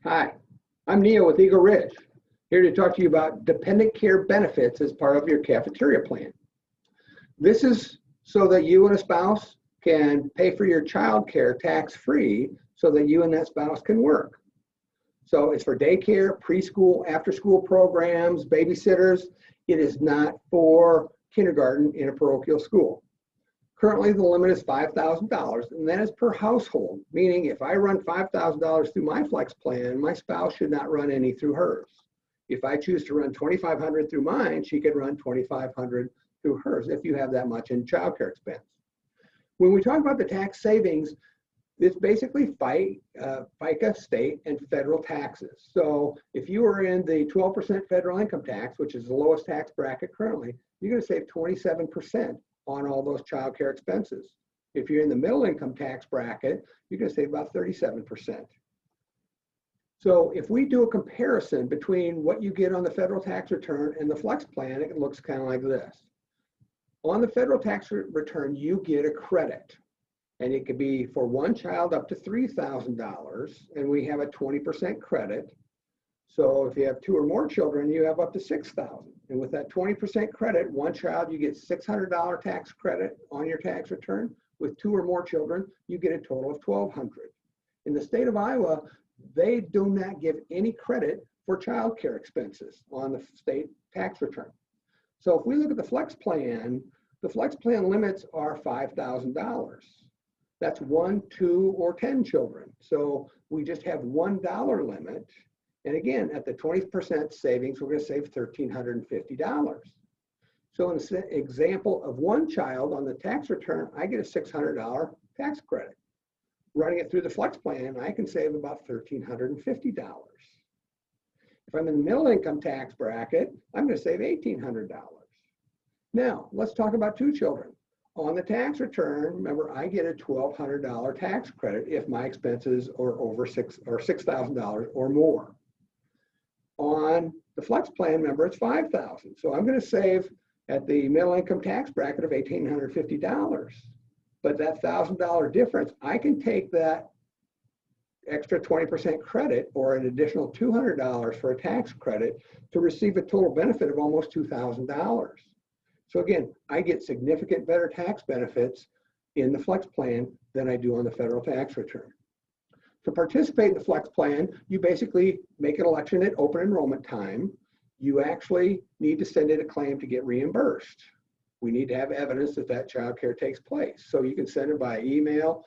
Hi, I'm Neil with Eagle Ridge, here to talk to you about dependent care benefits as part of your cafeteria plan. This is so that you and a spouse can pay for your child care tax-free so that you and that spouse can work. So it's for daycare, preschool, after-school programs, babysitters. It is not for kindergarten in a parochial school. Currently, the limit is $5,000, and that is per household, meaning if I run $5,000 through my flex plan, my spouse should not run any through hers. If I choose to run $2,500 through mine, she could run $2,500 through hers if you have that much in childcare expense. When we talk about the tax savings, it's basically FICA, state, and federal taxes. So if you are in the 12% federal income tax, which is the lowest tax bracket currently, you're going to save 27% on all those child care expenses. If you're in the middle income tax bracket, you're going to save about 37%. So if we do a comparison between what you get on the federal tax return and the flex plan, it looks kind of like this. On the federal tax return, you get a credit, and it could be for one child up to $3,000, and we have a 20% credit. So if you have two or more children, you have up to $6,000. And with that 20% credit, one child, you get $600 tax credit on your tax return. With two or more children, you get a total of $1,200. In the state of Iowa, they do not give any credit for child care expenses on the state tax return. So if we look at the flex plan limits are $5,000. That's 1, 2, or 10 children. So we just have $1 limit. And again, at the 20% savings, we're going to save $1,350. So in the example of one child on the tax return, I get a $600 tax credit. Running it through the flex plan, I can save about $1,350. If I'm in the middle income tax bracket, I'm going to save $1,800. Now, let's talk about two children. On the tax return, remember, I get a $1,200 tax credit if my expenses are over $6,000 or more. On the flex plan, remember, it's $5,000. So I'm going to save at the middle income tax bracket of $1,850. But that $1,000 difference, I can take that extra 20% credit or an additional $200 for a tax credit to receive a total benefit of almost $2,000. So again, I get significant better tax benefits in the flex plan than I do on the federal tax return. To participate in the flex plan, you basically make an election at open enrollment time. You actually need to send in a claim to get reimbursed. We need to have evidence that that child care takes place. So you can send it by email,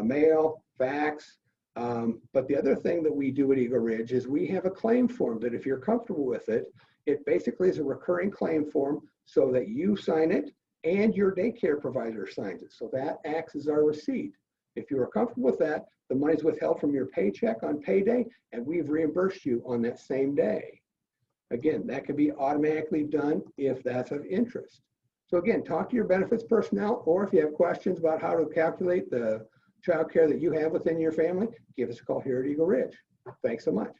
mail, fax. But the other thing that we do at Eagle Ridge is we have a claim form that if you're comfortable with it, it basically is a recurring claim form so that you sign it and your daycare provider signs it. So that acts as our receipt. If you are comfortable with that, the money's withheld from your paycheck on payday, and we've reimbursed you on that same day. Again, that can be automatically done if that's of interest. So again, talk to your benefits personnel, or if you have questions about how to calculate the child care that you have within your family, give us a call here at Eagle Ridge. Thanks so much.